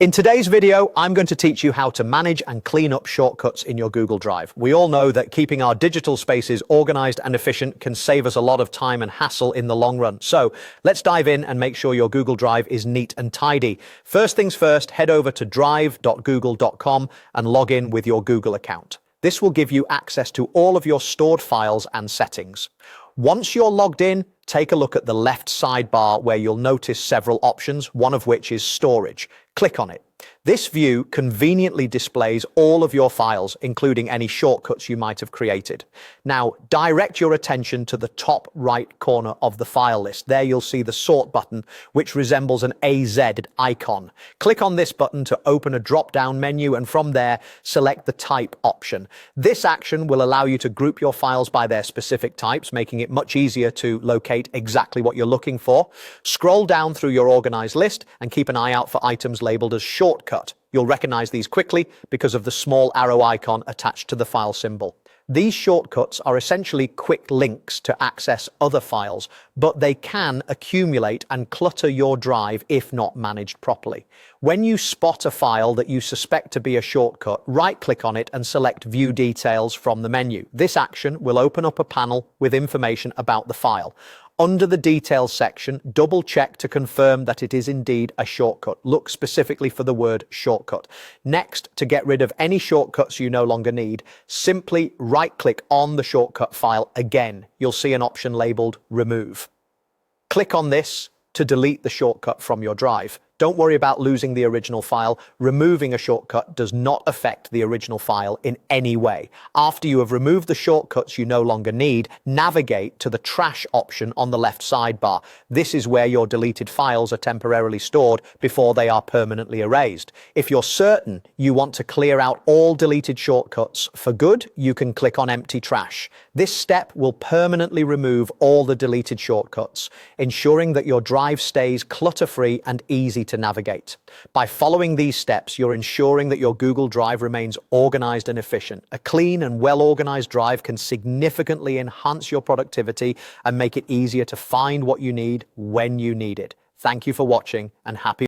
In today's video, I'm going to teach you how to manage and clean up shortcuts in your Google Drive. We all know that keeping our digital spaces organized and efficient can save us a lot of time and hassle in the long run. So let's dive in and make sure your Google Drive is neat and tidy. First things first, head over to drive.google.com and log in with your Google account. This will give you access to all of your stored files and settings. Once you're logged in, take a look at the left sidebar where you'll notice several options, one of which is storage. Click on it. This view conveniently displays all of your files, including any shortcuts you might have created. Now, direct your attention to the top right corner of the file list. There you'll see the sort button, which resembles an AZ icon. Click on this button to open a drop-down menu, and from there, select the type option. This action will allow you to group your files by their specific types, making it much easier to locate exactly what you're looking for. Scroll down through your organized list and keep an eye out for items labeled as shortcut. You'll recognize these quickly because of the small arrow icon attached to the file symbol. These shortcuts are essentially quick links to access other files, but they can accumulate and clutter your drive if not managed properly. When you spot a file that you suspect to be a shortcut, right-click on it and select View Details from the menu. This action will open up a panel with information about the file. Under the Details section, double-check to confirm that it is indeed a shortcut. Look specifically for the word shortcut. Next, to get rid of any shortcuts you no longer need, simply right-click on the shortcut file again. You'll see an option labeled Remove. Click on this to delete the shortcut from your drive. Don't worry about losing the original file. Removing a shortcut does not affect the original file in any way. After you have removed the shortcuts you no longer need, navigate to the Trash option on the left sidebar. This is where your deleted files are temporarily stored before they are permanently erased. If you're certain you want to clear out all deleted shortcuts for good, you can click on Empty Trash. This step will permanently remove all the deleted shortcuts, ensuring that your drive stays clutter-free and easy to navigate. By following these steps, you're ensuring that your Google Drive remains organized and efficient. A clean and well-organized drive can significantly enhance your productivity and make it easier to find what you need when you need it. Thank you for watching, and happy